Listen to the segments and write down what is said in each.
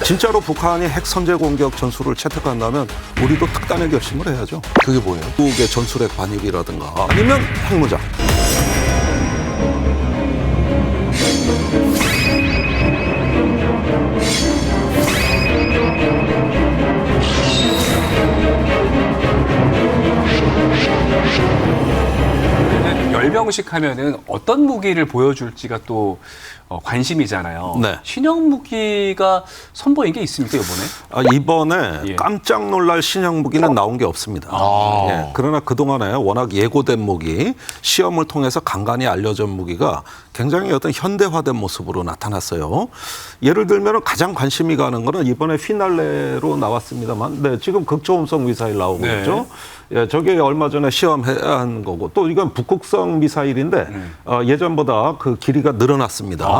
진짜로 북한이 핵 선제 공격 전술을 채택한다면 우리도 특단의 결심을 해야죠. 그게 뭐예요? 미국의 전술핵 반입이라든가 아니면 핵무장. 열병식 하면은 어떤 무기를 보여줄지가 또 관심이잖아요. 네. 신형 무기가 선보인 게 있습니까, 이번에? 이번에 예. 깜짝 놀랄 신형 무기는 나온 게 없습니다. 예, 그러나 그동안에 워낙 예고된 무기, 시험을 통해서 간간히 알려진 무기가 굉장히 어떤 현대화된 모습으로 나타났어요. 예를 들면 가장 관심이 가는 거는 이번에 피날레로 나왔습니다만, 네, 지금 극초음속 미사일 나오고 네. 있죠. 예, 저게 얼마 전에 시험한 거고 또 이건 북극성 미사일인데 예전보다 그 길이가 늘어났습니다.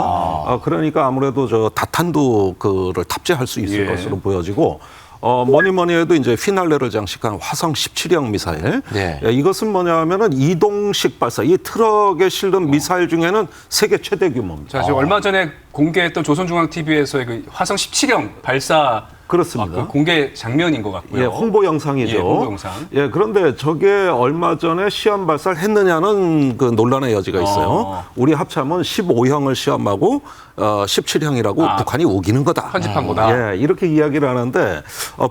그러니까 아무래도 저 다탄도 그를 탑재할 수 있을 예. 것으로 보여지고 뭐니 해도 이제 피날레를 장식한 화성 17형 미사일. 네. 예, 이것은 뭐냐면은 이동식 발사. 이 트럭에 실은 미사일 중에는 세계 최대 규모입니다. 자, 지금 얼마 전에 공개했던 조선중앙TV에서의 그 화성 17형 발사 그렇습니다. 그 공개 장면인 것 같고요. 예, 홍보 영상이죠. 예, 홍보 영상. 예, 그런데 저게 얼마 전에 시험 발사를 했느냐는 그 논란의 여지가 있어요. 우리 합참은 15형을 시험하고 17형이라고 북한이 우기는 거다. 편집한 거다. 예, 이렇게 이야기를 하는데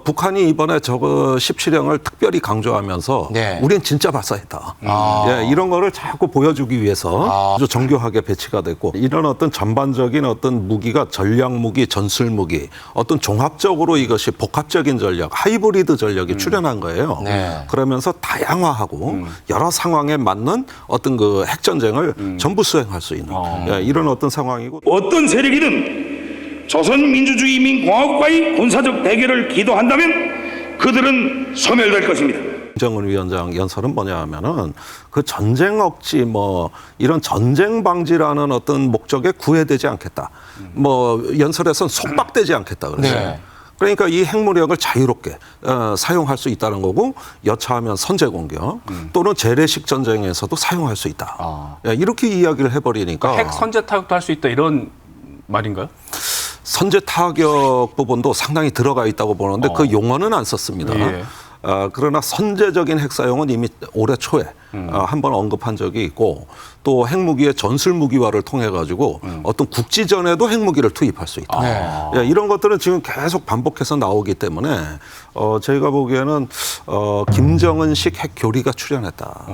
북한이 이번에 저거 17형을 특별히 강조하면서 네. 우린 진짜 발사했다. 예, 이런 거를 자꾸 보여주기 위해서 아주 정교하게 배치가 됐고 이런 어떤 전반적인 어떤 무기가 전략 무기, 전술 무기, 어떤 종합적으로 이것이 복합적인 전략, 하이브리드 전략이 출현한 거예요. 네. 그러면서 다양화하고 여러 상황에 맞는 어떤 그 핵전쟁을 전부 수행할 수 있는 예, 이런 어떤 상황이고 어떤 세력이든 조선민주주의인민공화국과의 군사적 대결을 기도한다면 그들은 소멸될 것입니다. 김정은 위원장 연설은 뭐냐 하면은 그 전쟁 억지 뭐 이런 전쟁 방지라는 어떤 목적에 구애되지 않겠다. 뭐 연설에서는 속박되지 않겠다 그랬어요. 네. 그러니까 이 핵무력을 자유롭게 사용할 수 있다는 거고 여차하면 선제 공격 또는 재래식 전쟁에서도 사용할 수 있다. 예, 이렇게 이야기를 해버리니까 핵 선제 타격도 할 수 있다 이런 말인가요? 선제 타격 부분도 상당히 들어가 있다고 보는데 그 용어는 안 썼습니다. 예. 그러나 선제적인 핵 사용은 이미 올해 초에 한번 언급한 적이 있고 또 핵무기의 전술 무기화를 통해 가지고 어떤 국지전에도 핵무기를 투입할 수 있다. 네. 예, 이런 것들은 지금 계속 반복해서 나오기 때문에 저희가 보기에는 김정은식 핵 교리가 출현했다.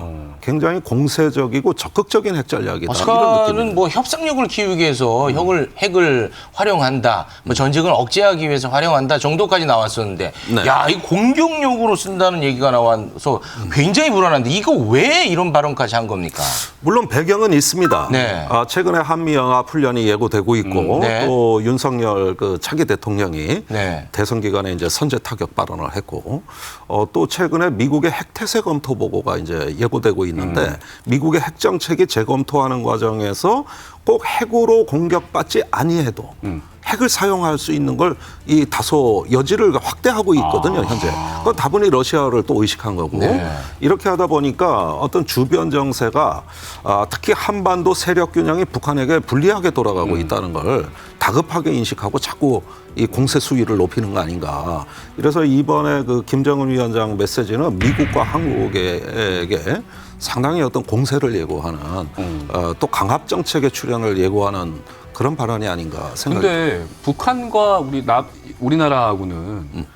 굉장히 공세적이고 적극적인 핵 전략이다. 이런 북한은 느낌입니다. 뭐 협상력을 키우기 위해서 핵을 활용한다, 뭐 전쟁을 억제하기 위해서 활용한다 정도까지 나왔었는데, 네. 야, 이 공격용으로 쓴다는 얘기가 나와서 굉장히 불안한데 이거 왜 이런 발언까지 한 겁니까? 물론 배경은 있습니다. 네. 최근에 한미영합 훈련이 예고되고 있고 네. 또 윤석열 그 차기 대통령이 네. 대선 기간에 이제 선제 타격 발언을 했고 또 최근에 미국의 핵태세 검토 보고가 이제 예고되고 있는데 미국의 핵 정책이 재검토하는 과정에서 꼭 핵으로 공격받지 아니해도 핵을 사용할 수 있는 걸 이 다소 여지를 확대하고 있거든요, 현재. 그건 다분히 러시아를 또 의식한 거고. 네. 이렇게 하다 보니까 어떤 주변 정세가 특히 한반도 세력 균형이 북한에게 불리하게 돌아가고 있다는 걸 다급하게 인식하고 자꾸 이 공세 수위를 높이는 거 아닌가. 그래서 이번에 그 김정은 위원장 메시지는 미국과 한국에게 상당히 어떤 공세를 예고하는 또 강압 정책의 출현을 예고하는 그런 발언이 아닌가 생각이 듭니다. 근데 북한과 우리나라하고는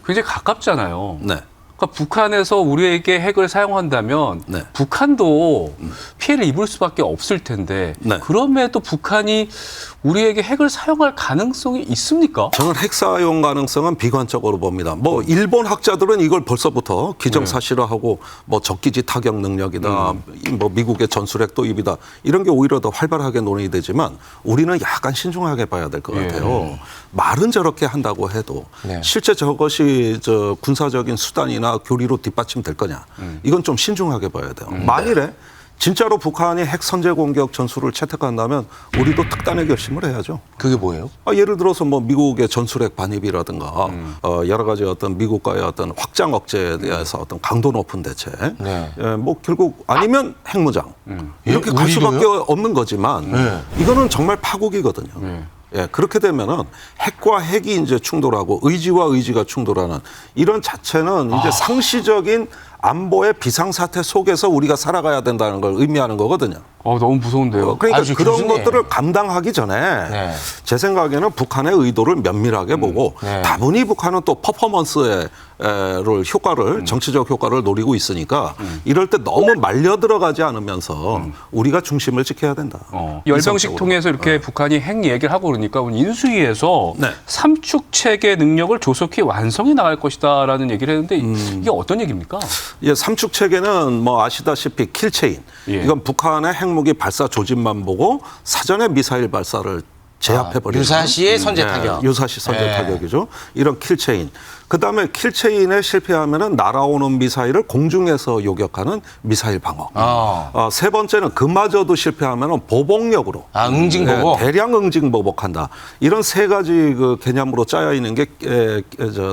굉장히 가깝잖아요. 네. 그러니까 북한에서 우리에게 핵을 사용한다면 네. 북한도 피해를 입을 수밖에 없을 텐데 네. 그럼에도 북한이 우리에게 핵을 사용할 가능성이 있습니까? 저는 핵 사용 가능성은 비관적으로 봅니다. 뭐 일본 학자들은 이걸 벌써부터 기정사실화하고 뭐 적기지 타격 능력이다, 뭐 미국의 전술핵 도입이다 이런 게 오히려 더 활발하게 논의되지만 우리는 약간 신중하게 봐야 될 것 같아요. 말은 저렇게 한다고 해도 네. 실제 저것이 저 군사적인 수단이나 교리로 뒷받침될 거냐 이건 좀 신중하게 봐야 돼요. 만일에 진짜로 북한이 핵 선제 공격 전술을 채택한다면 우리도 특단의 결심을 해야죠. 그게 뭐예요? 예를 들어서 뭐 미국의 전술핵 반입이라든가 여러 가지 어떤 미국과의 어떤 확장 억제에 대해서 어떤 강도 높은 대책, 네. 뭐 결국 아니면 핵무장 이렇게 예, 갈 우리도요? 수밖에 없는 거지만 네. 이거는 정말 파국이거든요. 예, 그렇게 되면은 핵과 핵이 이제 충돌하고 의지와 의지가 충돌하는 이런 자체는 이제 상시적인 안보의 비상사태 속에서 우리가 살아가야 된다는 걸 의미하는 거거든요. 너무 무서운데요. 그러니까 아주 그런 교수님. 것들을 감당하기 전에 네. 제 생각에는 북한의 의도를 면밀하게 보고 네. 다분히 북한은 또 퍼포먼스의 효과를 정치적 효과를 노리고 있으니까 이럴 때 너무 말려 들어가지 않으면서 우리가 중심을 지켜야 된다. 열병식 이상적으로. 통해서 이렇게 북한이 핵 얘기를 하고 그러니까 오늘 인수위에서 네. 삼축 체계 능력을 조속히 완성해 나갈 것이다라는 얘기를 했는데 이게 어떤 얘기입니까? 예, 삼축 체계는 뭐 아시다시피 킬체인. 예. 이건 북한의 핵무기 발사 조짐만 보고 사전에 미사일 발사를 제압해버리는. 유사시의 선제 타격. 유사시 선제 네. 타격이죠. 이런 킬체인. 그다음에 킬체인에 실패하면은 날아오는 미사일을 공중에서 요격하는 미사일 방어. 세 번째는 그마저도 실패하면은 보복력으로. 응징보복. 대량 응징 보복한다. 이런 세 가지 그 개념으로 짜여 있는 게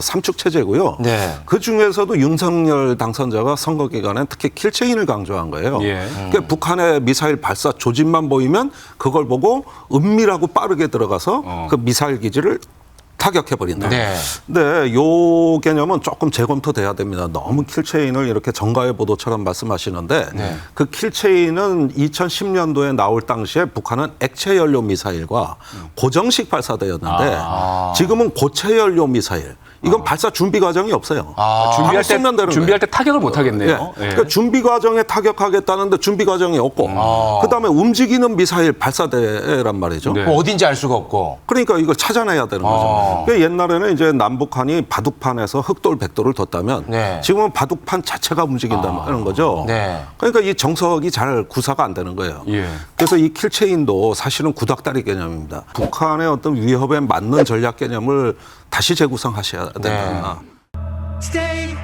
삼축 체제고요. 네. 그 중에서도 윤석열 당선자가 선거 기간에 특히 킬체인을 강조한 거예요. 예. 그러니까 북한의 미사일 발사 조짐만 보이면 그걸 보고 은밀하고 빠르게 들어가서 그 미사일 기지를 타격해버린다. 네. 근데 요 개념은 조금 재검토돼야 됩니다. 너무 킬체인을 이렇게 정가의 보도처럼 말씀하시는데 네. 그 킬체인은 2010년도에 나올 당시에 북한은 액체 연료 미사일과 고정식 발사대였는데 지금은 고체 연료 미사일. 이건 발사 준비 과정이 없어요. 바로 쏘면 되는 준비할 거예요. 때 타격을 못 예. 하겠네요. 예. 그러니까 준비 과정에 타격하겠다는데 준비 과정이 없고 그다음에 움직이는 미사일 발사대란 말이죠. 네. 뭐 어딘지 알 수가 없고. 그러니까 이걸 찾아내야 되는 거죠. 그러니까 옛날에는 이제 남북한이 바둑판에서 흑돌 백돌을 뒀다면 네. 지금은 바둑판 자체가 움직인다는 거죠. 네. 그러니까 이 정석이 잘 구사가 안 되는 거예요. 예. 그래서 이 킬체인도 사실은 구닥다리 개념입니다. 북한의 어떤 위협에 맞는 전략 개념을 다시 재구성하셔야 된다. 네. Stay